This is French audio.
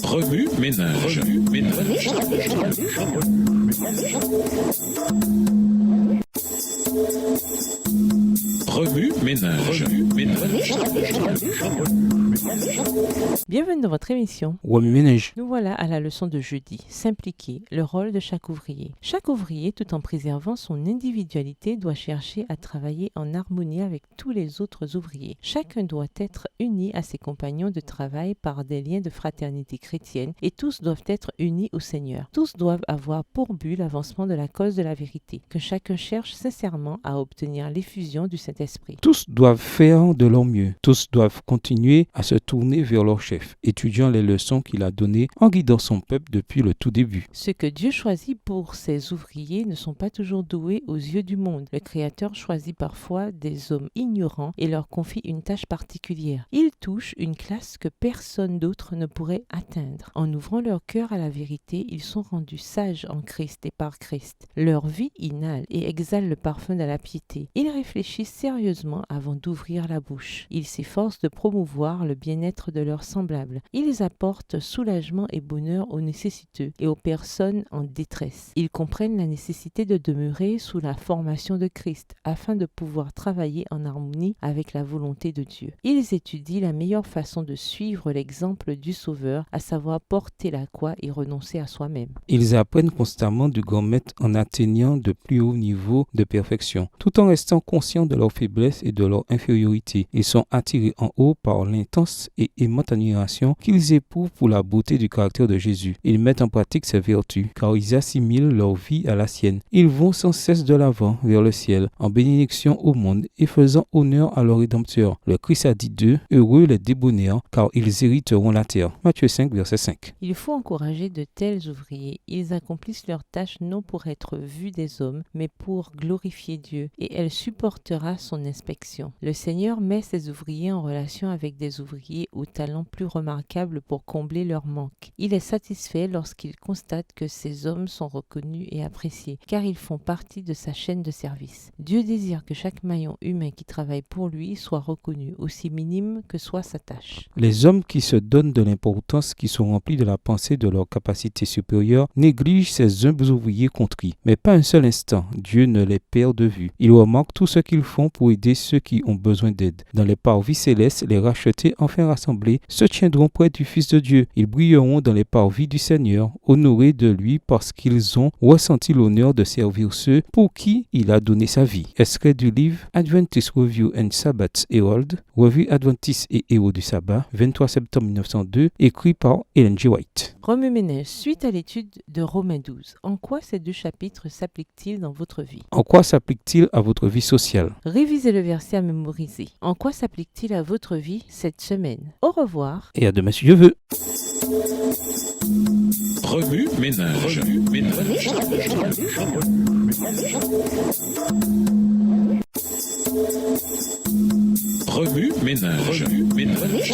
Remue ménage. Remue ménage. Bienvenue dans votre émission. Remue ménage. Nous voilà à la leçon de jeudi. S'impliquer, le rôle de chaque ouvrier. Chaque ouvrier, tout en préservant son individualité, doit chercher à travailler en harmonie avec tous les autres ouvriers. Chacun doit être uni à ses compagnons de travail par des liens de fraternité chrétienne et tous doivent être unis au Seigneur. Tous doivent avoir pour but l'avancement de la cause de la vérité. Que chacun cherche sincèrement à obtenir l'effusion du Saint-Esprit. Tous doivent faire de leur mieux. Tous doivent continuer à se tourner vers leur chef, étudiant les leçons qu'il a données en guidant son peuple depuis le tout début. Ceux que Dieu choisit pour ses ouvriers ne sont pas toujours doués aux yeux du monde. Le Créateur choisit parfois des hommes ignorants et leur confie une tâche particulière. Ils touchent une classe que personne d'autre ne pourrait atteindre. En ouvrant leur cœur à la vérité, ils sont rendus sages en Christ et par Christ. Leur vie inhale et exhale le parfum de la piété. Ils réfléchissent sérieusement avant d'ouvrir la bouche. Ils s'efforcent de promouvoir le bien-être de leurs semblables. Ils apportent soulagement et bonheur aux nécessiteux et aux personnes en détresse. Ils comprennent la nécessité de demeurer sous la formation de Christ afin de pouvoir travailler en harmonie avec la volonté de Dieu. Ils étudient la meilleure façon de suivre l'exemple du Sauveur, à savoir porter la croix et renoncer à soi-même. Ils apprennent constamment du grand maître en atteignant de plus hauts niveaux de perfection, tout en restant conscients de leur faiblesse et de leur infériorité. Ils sont attirés en haut par l'intense et aimante admiration qu'ils éprouvent pour la beauté du caractère de Jésus. Ils mettent en pratique ses vertus, car ils assimilent leur vie à la sienne. Ils vont sans cesse de l'avant vers le ciel, en bénédiction au monde et faisant honneur à leur Rédempteur. Le Christ a dit d'eux, heureux les débonnaires, car ils hériteront la terre. Matthieu 5, verset 5. Il faut encourager de tels ouvriers. Ils accomplissent leur tâche non pour être vus des hommes, mais pour glorifier Dieu, et elle supportera son inspection. Le Seigneur met ses ouvriers en relation avec des ouvriers aux talents plus remarquables pour combler leurs manques. Il est satisfait lorsqu'il constate que ces hommes sont reconnus et appréciés, car ils font partie de sa chaîne de service. Dieu désire que chaque maillon humain qui travaille pour lui soit reconnu, aussi minime que soit sa tâche. Les hommes qui se donnent de l'importance, qui sont remplis de la pensée de leur capacité supérieure, négligent ces humbles ouvriers contrits. Mais pas un seul instant, Dieu ne les perd de vue. Il remarque tout ce qu'ils font pour aider ceux qui ont besoin d'aide. Dans les parvis célestes, les rachetés, enfin rassemblés, se tiendront près du Fils de Dieu. Ils brilleront dans les parvis du Seigneur, honorés de lui parce qu'ils ont ressenti l'honneur de servir ceux pour qui il a donné sa vie. Extrait du livre Adventist Review and Sabbath Herald, revue Adventiste et Héros du Sabbat, 23 septembre 1902, écrit par Ellen G. White. Remue ménage, suite à l'étude de Romains 12. En quoi ces deux chapitres s'appliquent-ils dans votre vie? En quoi s'applique-t-il à votre vie sociale? Révisez le verset à mémoriser. En quoi s'applique-t-il à votre vie cette semaine? Au revoir. Et à demain si Dieu veut. Remue ménage. Remue ménage.